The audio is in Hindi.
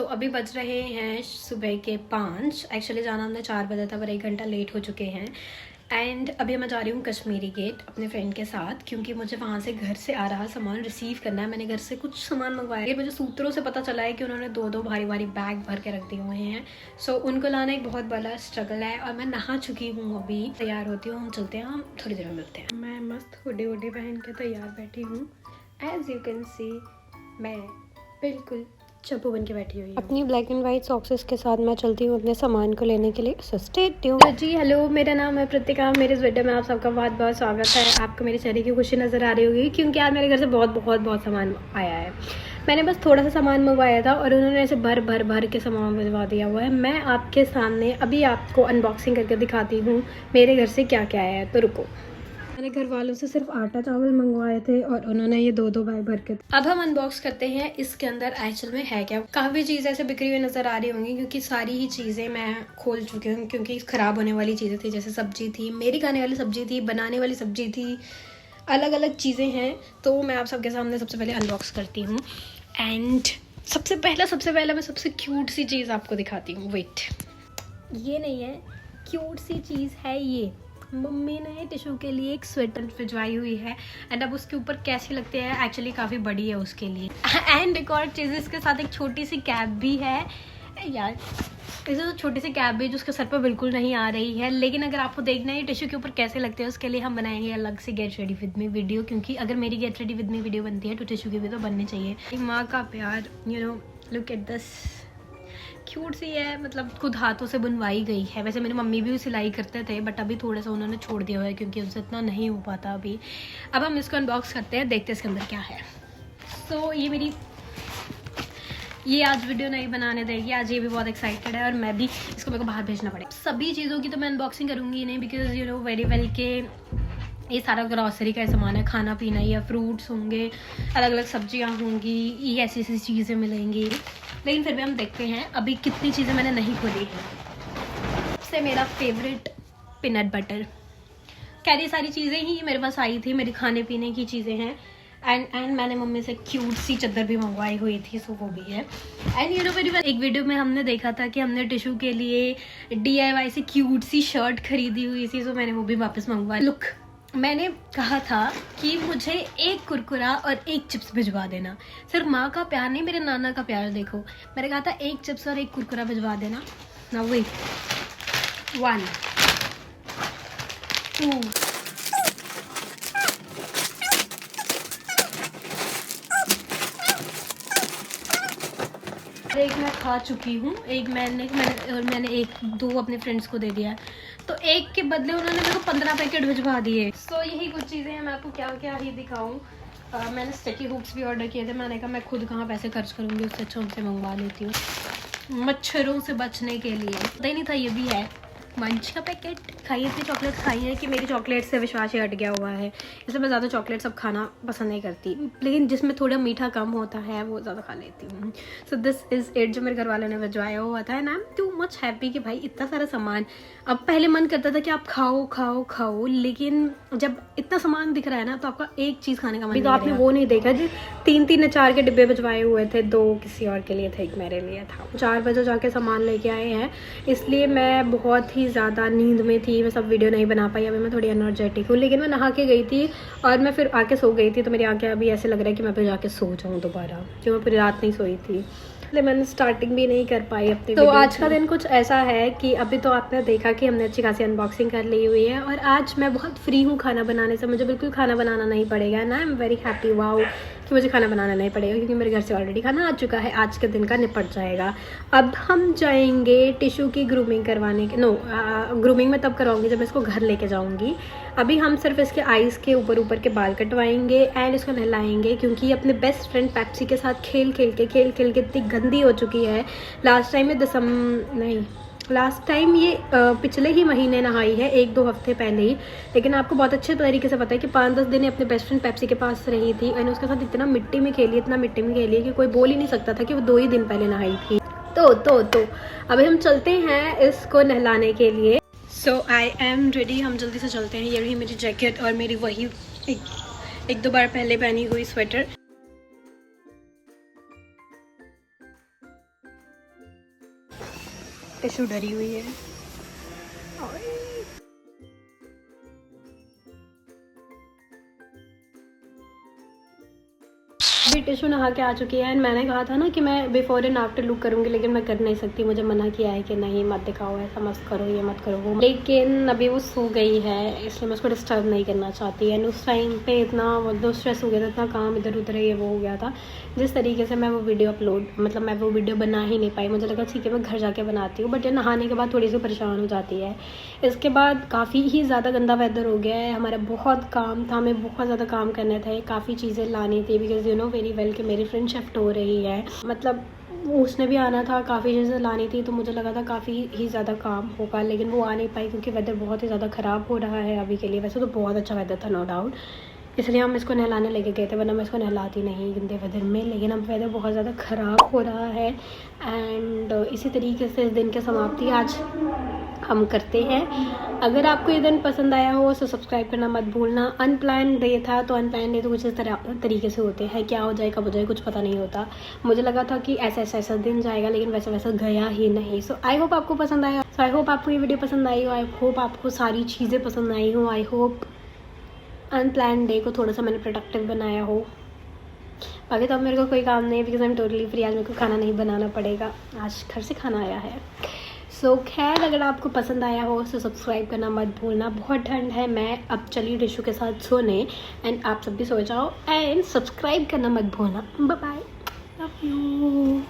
अभी बज रहे हैं सुबह के 5। एक्चुअली जाना हमने 4 बजे था, पर 1 घंटा लेट हो चुके हैं। एंड अभी मैं जा रही हूँ कश्मीरी गेट अपने फ्रेंड के साथ, क्योंकि मुझे वहाँ से घर से आ रहा सामान रिसीव करना है। मैंने घर से कुछ सामान मंगवाया है। मुझे सूत्रों से पता चला है कि उन्होंने 2-2 भारी भारी बैग भर के रख दिए हुए हैं। उनको लाना एक बहुत बड़ा स्ट्रगल है। और मैं नहा चुकी हूँ, अभी तैयार होती हूँ, हम चलते हैं, हम थोड़ी देर में मिलते हैं। मैं मस्त हुडी वुडी पहन के तैयार बैठी हूँ। एज यू कैन सी मैं बिल्कुल चप्पू बन के बैठी हुई हूँ। अपनी ब्लैक एंड वाइट सॉक्सेस के साथ मैं चलती हूँ अपने सामान को लेने के लिए। So stay tuned. जी हेलो, मेरा नाम है प्रतिका। मेरे इस वीडियो में आप सबका बहुत बहुत स्वागत है। आपको मेरे चेहरे की खुशी नज़र आ रही होगी, क्योंकि आज मेरे घर से बहुत सामान आया है। मैंने बस थोड़ा सा सामान मंगवाया था और उन्होंने ऐसे भर के सामान भिजवा दिया हुआ है। मैं आपके सामने अभी आपको अनबॉक्सिंग करके दिखाती हूँ मेरे घर से क्या क्या आया है। तो रुको। मैंने घर वालों से सिर्फ आटा चावल मंगवाए थे और उन्होंने ये 2-2 बैग भर के। अब हम अनबॉक्स करते हैं इसके अंदर एक्चुअल में है क्या। काफ़ी चीज़ें ऐसे बिखरी हुई नज़र आ रही होंगी, क्योंकि सारी ही चीज़ें मैं खोल चुकी हूँ, क्योंकि ख़राब होने वाली चीज़ें थी। जैसे सब्जी थी, मेरी खाने वाली सब्जी थी, बनाने वाली सब्जी थी, अलग अलग चीज़ें हैं। तो मैं आप सबके सामने सबसे पहले अनबॉक्स करती हूँ। एंड सबसे पहला मैं सबसे क्यूट सी चीज़ आपको दिखाती हूँ। वेट, ये नहीं है, क्यूट सी चीज़ है ये। मम्मी ने टिशू के लिए एक स्वेटर भिजवाई हुई है। एंड अब उसके ऊपर कैसी लगती है, एक्चुअली काफ़ी बड़ी है उसके लिए। एंड एक और चीज़, इसके साथ एक छोटी सी कैप भी है। यार इसे तो छोटी सी कैप भी है जो उसके सर पर बिल्कुल नहीं आ रही है। लेकिन अगर आपको देखना है टिशू के ऊपर कैसे लगते हैं, उसके लिए हम बनाएंगे अलग से get ready with me video. क्योंकि अगर मेरी get ready with me video बनती है तो टिशू की भी तो बननी चाहिए। माँ का प्यार, you know, look at this, cute सी है। मतलब खुद हाथों से बनवाई गई है। वैसे मेरी मम्मी भी सिलाई करते थे, बट अभी थोड़ा सा उन्होंने छोड़ दिया हुआ है, क्योंकि उनसे इतना नहीं हो पाता अभी। अब हम इसको अनबॉक्स करते हैं, देखते हैं इसके अंदर क्या है। ये आज वीडियो नहीं बनाने देगी। आज ये भी बहुत एक्साइटेड है और मैं भी। इसको मेरे को बाहर भेजना पड़ेगा। सभी चीज़ों की तो मैं अनबॉक्सिंग करूँगी नहीं, because you know very well के ये सारा ग्रॉसरी का सामान है, खाना पीना, या फ्रूट्स होंगे, अलग अलग सब्जियां होंगी, ये ऐसी चीज़ें मिलेंगी। लेकिन फिर भी हम देखते हैं अभी कितनी चीज़ें मैंने नहीं खोली है। सबसे मेरा फेवरेट पीनट बटर। खैर ये सारी चीज़ें ही मेरे पास आई थी, मेरी खाने पीने की चीज़ें हैं। एंड मैंने मम्मी से क्यूट सी चादर भी मंगवाई हुई थी, सो वो भी है। And you know very well, एक वीडियो में हमने देखा था कि हमने टिशू के लिए DIY से क्यूट सी शर्ट खरीदी हुई थी, सो मैंने वो भी वापस मंगवा। लुक, मैंने कहा था कि मुझे एक कुरकुरा और एक चिप्स भिजवा देना। सिर्फ माँ का प्यार नहीं, मेरे नाना का प्यार देखो। मैंने कहा था एक चिप्स और एक कुरकुरा भिजवा देना। ना वही 1 2 एक मैं खा चुकी हूँ, एक मैंने 1-2 अपने फ्रेंड्स को दे दिया। तो एक के बदले उन्होंने मेरे को 15 पैकेट भिजवा दिए। सो यही कुछ चीज़ें हैं। मैं आपको क्या क्या ही दिखाऊँ। मैंने स्टिकी हुक्स भी ऑर्डर किए थे। मैंने कहा मैं खुद कहाँ पैसे खर्च करूँगी, उससे अच्छा उनसे मंगवा लेती हूँ मच्छरों से बचने के लिए। पता ही नहीं था ये भी है। मंच का पैकेट खाई, इतनी चॉकलेट खाई है कि मेरी चॉकलेट से विश्वास ही हट गया हुआ है। इसलिए मैं ज़्यादा चॉकलेट सब खाना पसंद नहीं करती, लेकिन जिसमें थोड़ा मीठा कम होता है वो ज़्यादा खा लेती हूँ। सो दिस इज़ इट, जो मेरे घर वालों ने भिजवाया हुआ था। And I am too much happy कि भाई इतना सारा सामान। अब पहले मन करता था कि आप खाओ खाओ खाओ, लेकिन जब इतना सामान दिख रहा है ना, तो आपका एक चीज़ खाने का मन। तो आपने वो नहीं देखा जी, 3 या 4 के डिब्बे भिजवाए हुए थे। 2 किसी और के लिए थे, एक मेरे लिए था। 4 बजे जाके सामान लेके आए हैं, इसलिए मैं बहुत ही ज़्यादा नींद में थी। मैं सब वीडियो नहीं बना पाई। अभी मैं थोड़ी एनर्जेटिक हूँ, लेकिन मैं नहा के गई थी और मैं फिर आके सो गई थी। तो मेरी आंखें अभी ऐसे लग रहा है कि मैं फिर जाके सो जाऊँ दोबारा, क्योंकि मैं पूरी रात नहीं सोई थी, इसलिए मैंने स्टार्टिंग भी नहीं कर पाई अपनी। तो आज का दिन कुछ ऐसा है कि अभी तो आपने देखा कि हमने अच्छी खासी अनबॉक्सिंग कर ली हुई है, और आज मैं बहुत फ्री हूँ खाना बनाने से। मुझे बिल्कुल खाना बनाना नहीं पड़ेगा ना। I am very happy, wow, कि मुझे खाना बनाना नहीं पड़ेगा, क्योंकि मेरे घर से ऑलरेडी खाना आ चुका है। आज के दिन का निपट जाएगा। अब हम जाएंगे टिशू की ग्रूमिंग करवाने के। ग्रूमिंग मैं तब करवाऊंगी जब मैं इसको घर लेके जाऊंगी। अभी हम सिर्फ इसके आईज़ के ऊपर के बाल कटवाएंगे एंड इसको नहलाएंगे, क्योंकि ये अपने बेस्ट फ्रेंड पेप्सी के साथ खेल खेल के इतनी गंदी हो चुकी है। लास्ट टाइम ये पिछले ही महीने नहाई है, 1-2 हफ्ते पहले ही। लेकिन आपको बहुत अच्छे तरीके से पता है कि 5-10 दिन अपने बेस्ट फ्रेंड पेप्सी के पास रही थी, और उसके साथ इतना मिट्टी में खेली कि कोई बोल ही नहीं सकता था कि वो 2 ही दिन पहले नहाई थी। तो अभी हम चलते हैं इसको नहलाने के लिए। सो आई एम रेडी, हम जल्दी से चलते हैं। ये रही मेरी जैकेट और मेरी वही 1-2 बार पहले पहनी हुई स्वेटर। टिशू डरी हुई है। अभी टिशू नहा के आ चुकी है एंड मैंने कहा था ना कि मैं बिफोर एंड आफ्टर लुक करूँगी, लेकिन मैं कर नहीं सकती, मुझे मना किया है कि नहीं मत दिखाओ, ऐसा मत करो, ये मत करो वो। लेकिन अभी वो सो गई है इसलिए मैं उसको डिस्टर्ब नहीं करना चाहती। एंड उस टाइम पे इतना मतलब स्ट्रेस हो गया था, इतना काम इधर उधर ये वो हो गया था, जिस तरीके से मैं वो वीडियो मैं वो वीडियो बना ही नहीं पाई। मुझे लगा ठीक है मैं घर जाके बनाती हूँ, बट ये नहाने के बाद थोड़ी सी परेशान हो जाती है। इसके बाद काफ़ी ही ज़्यादा गंदा वेदर हो गया है, हमारा बहुत काम था, हमें बहुत ज़्यादा काम करने थे, काफ़ी चीज़ें लानी थी, because you know very well कि मेरी फ्रेंड शिफ्ट हो रही है, मतलब उसने भी आना था, काफ़ी चीज़ें लानी थी, तो मुझे लगा था काफ़ी ही ज़्यादा काम होगा, लेकिन वो आ नहीं पाई क्योंकि वेदर बहुत ही ज़्यादा ख़राब हो रहा है अभी के लिए। वैसे तो बहुत अच्छा वेदर था नो डाउट, इसलिए हम इसको नहलाने लेके गए थे, वरना मैं इसको नहलाती नहीं गंदे वेदर में। लेकिन अब वेदर बहुत ज़्यादा ख़राब हो रहा है एंड इसी तरीके से इस दिन की समाप्ति आज हम करते हैं। अगर आपको ये दिन पसंद आया हो तो सब्सक्राइब करना मत भूलना। अनप्लान डे था, तो अनप्लान डे तो कुछ इस तरीके से होते हैं, क्या हो जाए कब हो जाए कुछ पता नहीं होता। मुझे लगा था कि ऐसा दिन जाएगा, लेकिन वैसा गया ही नहीं। सो आई होप आपको पसंद आया, सो आई होप आपको ये वीडियो पसंद आई हो, आई होप आपको सारी चीज़ें पसंद आई हो, आई होप अनप्लान डे को थोड़ा सा मैंने प्रोडक्टिव बनाया हो। बाकी तो अब मेरे को कोई काम नहीं है, because I am totally free. आज मेरे को खाना नहीं बनाना पड़ेगा, आज घर से खाना आया है। सो खैर, अगर आपको पसंद आया हो तो सब्सक्राइब करना मत भूलना। बहुत ठंड है, मैं अब चली टिशू के साथ सोने, एंड आप सब भी सो जाओ एंड सब्सक्राइब करना मत भूलना। Bye bye, love you.